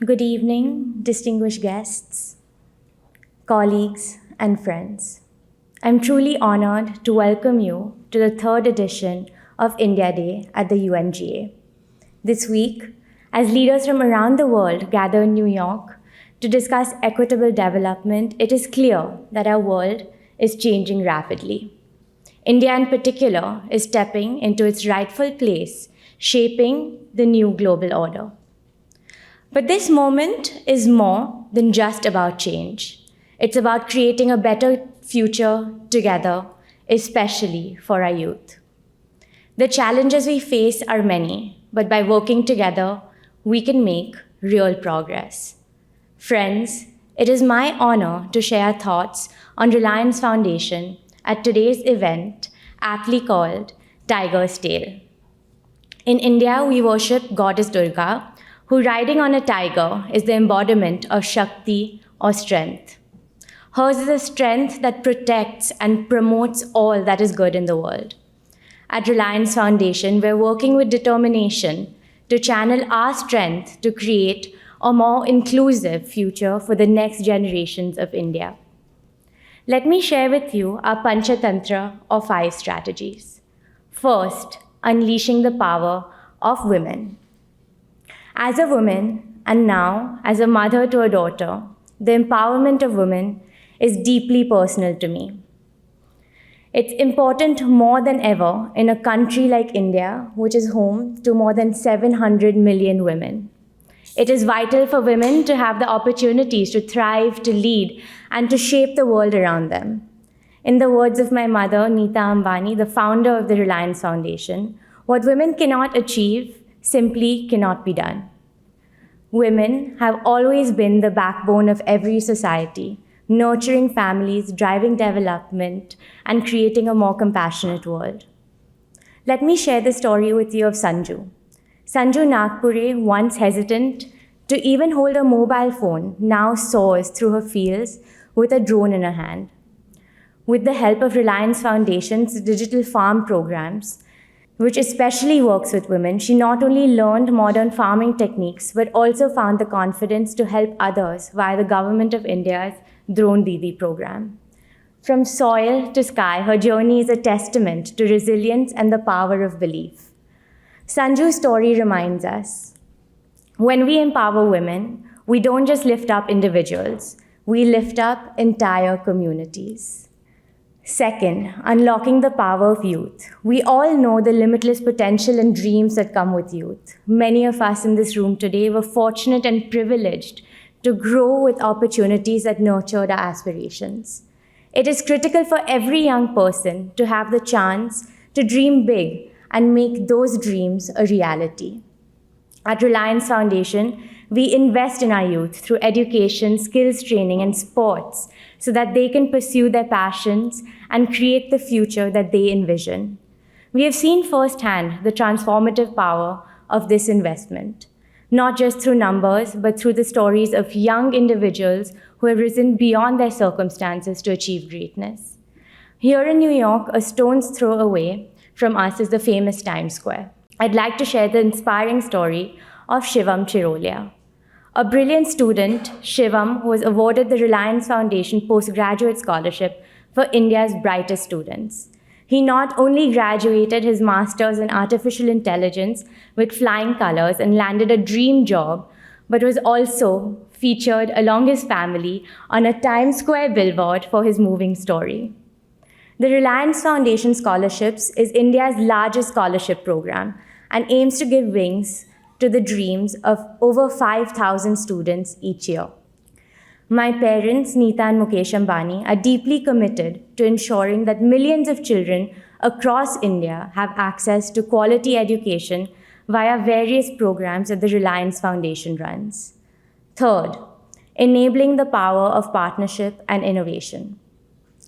Good evening, distinguished guests, colleagues, and friends. I'm truly honored to welcome you to the third edition of India Day at the UNGA. This week, as leaders from around the world gather in New York to discuss equitable development, it is clear that our world is changing rapidly. India, in particular, is stepping into its rightful place, shaping the new global order. But this moment is more than just about change. It's about creating a better future together, especially for our youth. The challenges we face are many, but by working together, we can make real progress. Friends, it is my honor to share thoughts on Reliance Foundation at today's event, aptly called Tiger's Tail. In India, we worship Goddess Durga, who, riding on a tiger, is the embodiment of Shakti or strength. Hers is a strength that protects and promotes all that is good in the world. At Reliance Foundation, we're working with determination to channel our strength to create a more inclusive future for the next generations of India. Let me share with you our Panchatantra or 5 strategies. First, unleashing the power of women. As a woman, and now as a mother to a daughter, the empowerment of women is deeply personal to me. It's important more than ever in a country like India, which is home to more than 700 million women. It is vital for women to have the opportunities to thrive, to lead, and to shape the world around them. In the words of my mother, Neeta Ambani, the founder of the Reliance Foundation, what women cannot achieve simply cannot be done. Women have always been the backbone of every society, nurturing families, driving development, and creating a more compassionate world. Let me share the story with you of Sanju. Sanju Nagpure, once hesitant to even hold a mobile phone, now soars through her fields with a drone in her hand. With the help of Reliance Foundation's digital farm programs, which especially works with women, she not only learned modern farming techniques, but also found the confidence to help others via the Government of India's Drone Didi program. From soil to sky, her journey is a testament to resilience and the power of belief. Sanju's story reminds us, when we empower women, we don't just lift up individuals, we lift up entire communities. Second, unlocking the power of youth. We all know the limitless potential and dreams that come with youth. Many of us in this room today were fortunate and privileged to grow with opportunities that nurtured our aspirations. It is critical for every young person to have the chance to dream big and make those dreams a reality. At Reliance Foundation, we invest in our youth through education, skills training, and sports so that they can pursue their passions and create the future that they envision. We have seen firsthand the transformative power of this investment, not just through numbers, but through the stories of young individuals who have risen beyond their circumstances to achieve greatness. Here in New York, a stone's throw away from us is the famous Times Square. I'd like to share the inspiring story of Shivam Chirolia. A brilliant student, Shivam was awarded the Reliance Foundation Postgraduate Scholarship for India's brightest students. He not only graduated his master's in artificial intelligence with flying colors and landed a dream job, but was also featured along his family on a Times Square billboard for his moving story. The Reliance Foundation Scholarships is India's largest scholarship program and aims to give wings to the dreams of over 5,000 students each year. My parents, Neeta and Mukesh Ambani, are deeply committed to ensuring that millions of children across India have access to quality education via various programs that the Reliance Foundation runs. Third, enabling the power of partnership and innovation.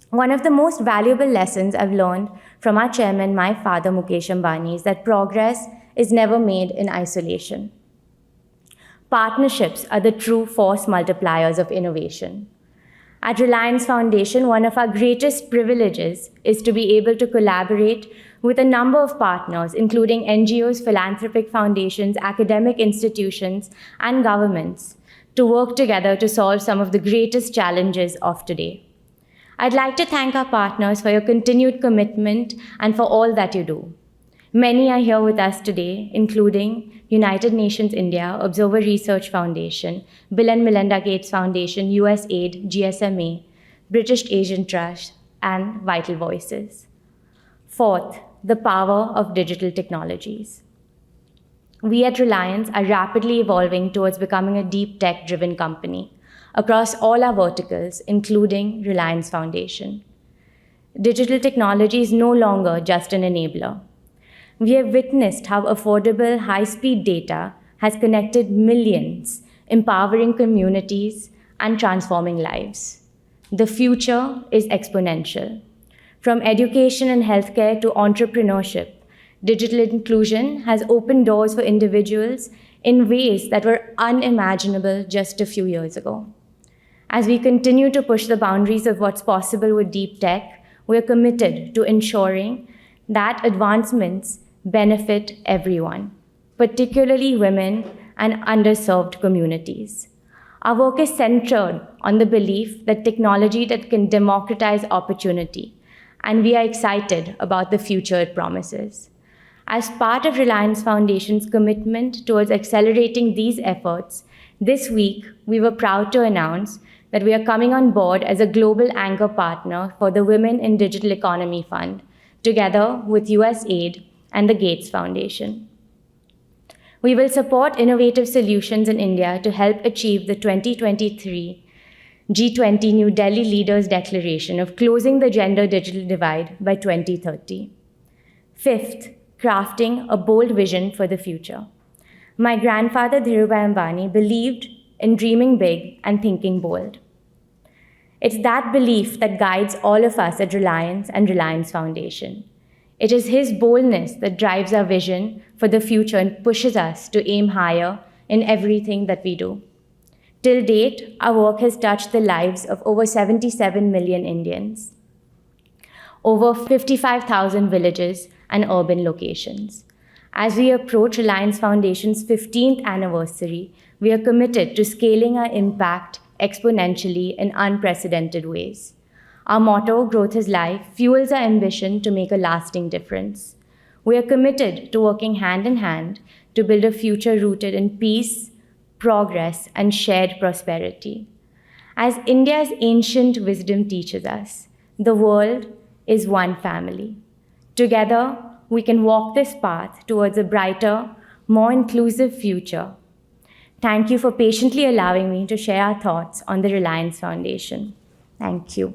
One of the most valuable lessons I've learned from our chairman, my father, Mukesh Ambani, is that progress is never made in isolation. Partnerships are the true force multipliers of innovation. At Reliance Foundation, one of our greatest privileges is to be able to collaborate with a number of partners, including NGOs, philanthropic foundations, academic institutions, and governments, to work together to solve some of the greatest challenges of today. I'd like to thank our partners for your continued commitment and for all that you do. Many are here with us today, including United Nations India, Observer Research Foundation, Bill and Melinda Gates Foundation, USAID, GSMA, British Asian Trust, and Vital Voices. Fourth, the power of digital technologies. We at Reliance are rapidly evolving towards becoming a deep tech-driven company across all our verticals, including Reliance Foundation. Digital technology is no longer just an enabler. We have witnessed how affordable, high-speed data has connected millions, empowering communities and transforming lives. The future is exponential. From education and healthcare to entrepreneurship, digital inclusion has opened doors for individuals in ways that were unimaginable just a few years ago. As we continue to push the boundaries of what's possible with deep tech, we are committed to ensuring that advancements benefit everyone, particularly women and underserved communities. Our work is centered on the belief that technology that can democratize opportunity, and we are excited about the future it promises. As part of Reliance Foundation's commitment towards accelerating these efforts, this week we were proud to announce that we are coming on board as a global anchor partner for the Women in Digital Economy Fund, together with USAID and the Gates Foundation. We will support innovative solutions in India to help achieve the 2023 G20 New Delhi Leaders' Declaration of closing the gender digital divide by 2030. Fifth, crafting a bold vision for the future. My grandfather, Dhirubhai Ambani, believed in dreaming big and thinking bold. It's that belief that guides all of us at Reliance and Reliance Foundation. It is his boldness that drives our vision for the future and pushes us to aim higher in everything that we do. Till date, our work has touched the lives of over 77 million Indians, over 55,000 villages and urban locations. As we approach Reliance Foundation's 15th anniversary, we are committed to scaling our impact exponentially in unprecedented ways. Our motto, Growth is Life, fuels our ambition to make a lasting difference. We are committed to working hand in hand to build a future rooted in peace, progress, and shared prosperity. As India's ancient wisdom teaches us, the world is one family. Together, we can walk this path towards a brighter, more inclusive future. Thank you for patiently allowing me to share our thoughts on the Reliance Foundation. Thank you.